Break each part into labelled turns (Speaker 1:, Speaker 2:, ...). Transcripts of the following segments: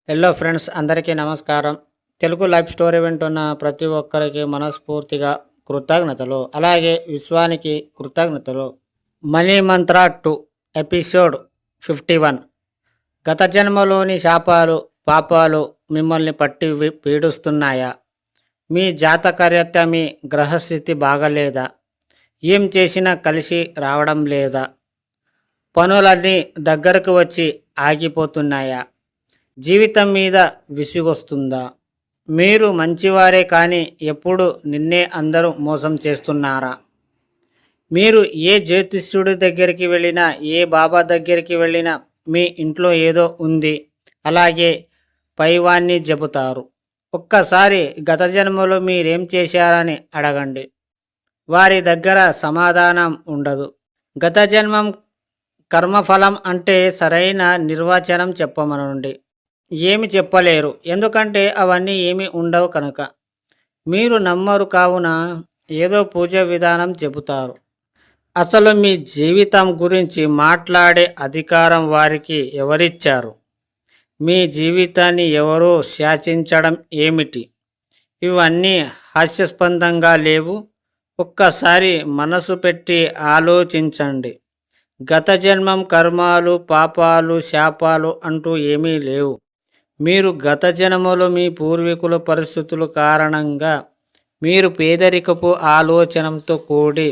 Speaker 1: Hello friends, అందరికీ నమస్కారం. Telugu life story వింటున్న ప్రతి ఒక్కరికి మనస్ఫూర్తిగా కృతజ్ఞతలు, అలాగే విశ్వానికి కృతజ్ఞతలు. మనీ మంత్ర 2 ఎపిసోడ్ 51. గత జన్మలోని శాపాలు, పాపాలు మిమ్మల్ని పట్టి పీడిస్తున్నాయా? మీ జాతకర్యత, మీ గ్రహస్థితి బాగలేదా? ఏం చేసినా కలిసి రావడం లేదా? పనులన్నీ దగ్గరకు వచ్చి ఆగిపోతున్నాయా? జీవితం మీద విసుగొస్తుందా? మీరు మంచివారే కానీ ఎప్పుడు నిన్నే అందరూ మోసం చేస్తున్నారా? మీరు ఏ జ్యోతిష్యుడి దగ్గరికి వెళ్ళినా, ఏ బాబా దగ్గరికి వెళ్ళినా మీ ఇంట్లో ఏదో ఉంది, అలాగే పైవాన్ని చెబుతారు. ఒక్కసారి గత జన్మలో మీరేం చేశారని అడగండి, వారి దగ్గర సమాధానం ఉండదు. గత జన్మం కర్మఫలం అంటే సరైన నిర్వచనం చెప్పమనండి. ఏమి చెప్పలేరు, ఎందుకంటే అవన్నీ ఏమి ఉండవు కనుక. మీరు నమ్మరు కావున ఏదో పూజ విధానం చెబుతారు. అసలు మీ జీవితం గురించి మాట్లాడే అధికారం వారికి ఎవరిచ్చారు? మీ జీవితాన్ని ఎవరో శాసించడం ఏమిటి? ఇవన్నీ హాస్యాస్పదంగా లేవు? ఒక్కసారి మనసు పెట్టి ఆలోచించండి. గత జన్మం కర్మాలు, పాపాలు, శాపాలు అంటూ ఏమీ లేవు. మీరు గత జన్మలో మీ పూర్వీకుల పరిస్థితుల కారణంగా మీరు పేదరికపు ఆలోచనతో కూడి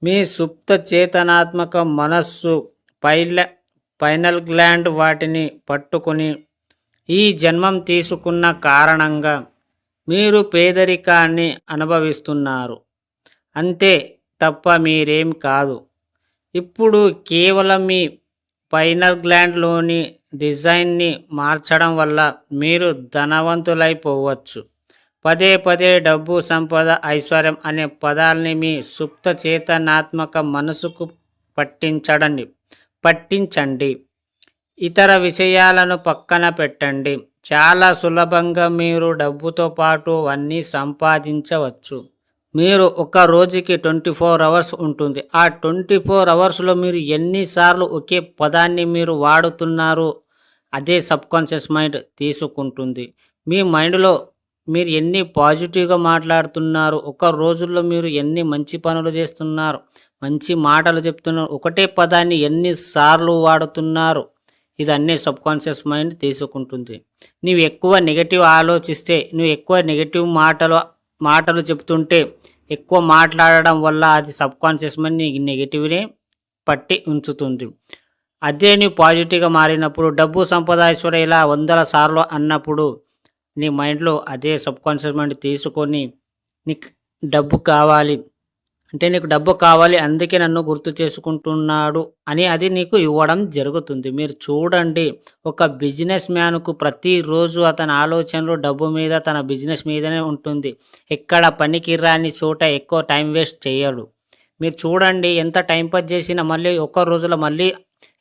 Speaker 1: మీ సుప్త చేతనాత్మక మనస్సు పైనల్ గ్లాండ్ వాటిని పట్టుకుని ఈ జన్మం తీసుకున్న కారణంగా మీరు పేదరికాన్ని అనుభవిస్తున్నారు. అంతే తప్ప మీరేం కాదు. ఇప్పుడు కేవలం మీ పైనల్ గ్లాండ్లోని డిజైన్ని మార్చడం వల్ల మీరు ధనవంతులైపోవచ్చు. పదే పదే డబ్బు, సంపద, ఐశ్వర్యం అనే పదాలని మీ సుప్త చేతనాత్మక మనసుకు పట్టించండి. ఇతర విషయాలను పక్కన పెట్టండి. చాలా సులభంగా మీరు డబ్బుతో పాటు అన్నీ సంపాదించవచ్చు. మీరు ఒక రోజుకి 24 అవర్స్ ఉంటుంది. ఆ 24 అవర్స్లో మీరు ఎన్నిసార్లు ఒకే పదాన్ని మీరు వాడుతున్నారు అదే సబ్కాన్షియస్ మైండ్ తీసుకుంటుంది. మీ మైండ్లో మీరు ఎన్ని పాజిటివ్గా మాట్లాడుతున్నారు, ఒక రోజుల్లో మీరు ఎన్ని మంచి పనులు చేస్తున్నారు, మంచి మాటలు చెప్తున్నారు, ఒకటే పదాన్ని ఎన్నిసార్లు వాడుతున్నారు, ఇదన్నీ సబ్కాన్షియస్ మైండ్ తీసుకుంటుంది. నువ్వు ఎక్కువ నెగటివ్ ఆలోచిస్తే, నువ్వు ఎక్కువ నెగటివ్ మాటలు చెప్తుంటే, ఎక్కువ మాట్లాడడం వల్ల అది సబ్కాన్షియస్ మైండ్ నెగిటివ్నే పట్టి ఉంచుతుంది. అదే నువ్వు పాజిటివ్గా మారినప్పుడు, డబ్బు, సంపద, ఐశ్వర్య ఇలా 100 సార్లు అన్నప్పుడు నీ మైండ్లో అదే సబ్కాన్షియస్ మైండ్ తీసుకొని నీకు డబ్బు కావాలి అంటే, నీకు డబ్బు కావాలి అందుకే నన్ను గుర్తు చేసుకుంటున్నాడు అని అది నీకు ఇవ్వడం జరుగుతుంది. మీరు చూడండి, ఒక బిజినెస్ మ్యాన్కు ప్రతిరోజు అతని ఆలోచనలు డబ్బు మీద, తన బిజినెస్ మీదనే ఉంటుంది. ఎక్కడ పనికి రాని చోట ఎక్కువ టైం వేస్ట్ చేయడు. మీరు చూడండి, ఎంత టైం పాస్ చేసినా మళ్ళీ ఒక్క రోజులో మళ్ళీ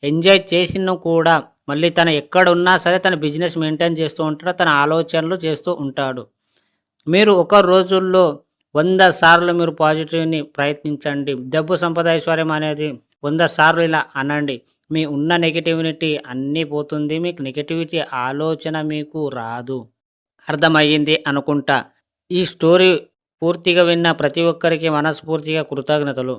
Speaker 1: ఎంజాయ్ చేసినా కూడా మళ్ళీ తను ఎక్కడ ఉన్నా సరే తన బిజినెస్ మెయింటైన్ చేస్తూ ఉంటాడు, తన ఆలోచనలు చేస్తూ ఉంటాడు. మీరు ఒక రోజుల్లో 100 సార్లు మీరు పాజిటివ్ని ప్రయత్నించండి. డబ్బు, సంపద, ఐశ్వర్యం అనేది 100 సార్లు ఇలా అనండి. మీ ఉన్న నెగిటివిటీ అన్నీ పోతుంది. మీకు నెగిటివిటీ ఆలోచన మీకు రాదు. అర్థమయ్యింది అనుకుంటా. ఈ స్టోరీ పూర్తిగా విన్న ప్రతి ఒక్కరికి మనస్ఫూర్తిగా కృతజ్ఞతలు.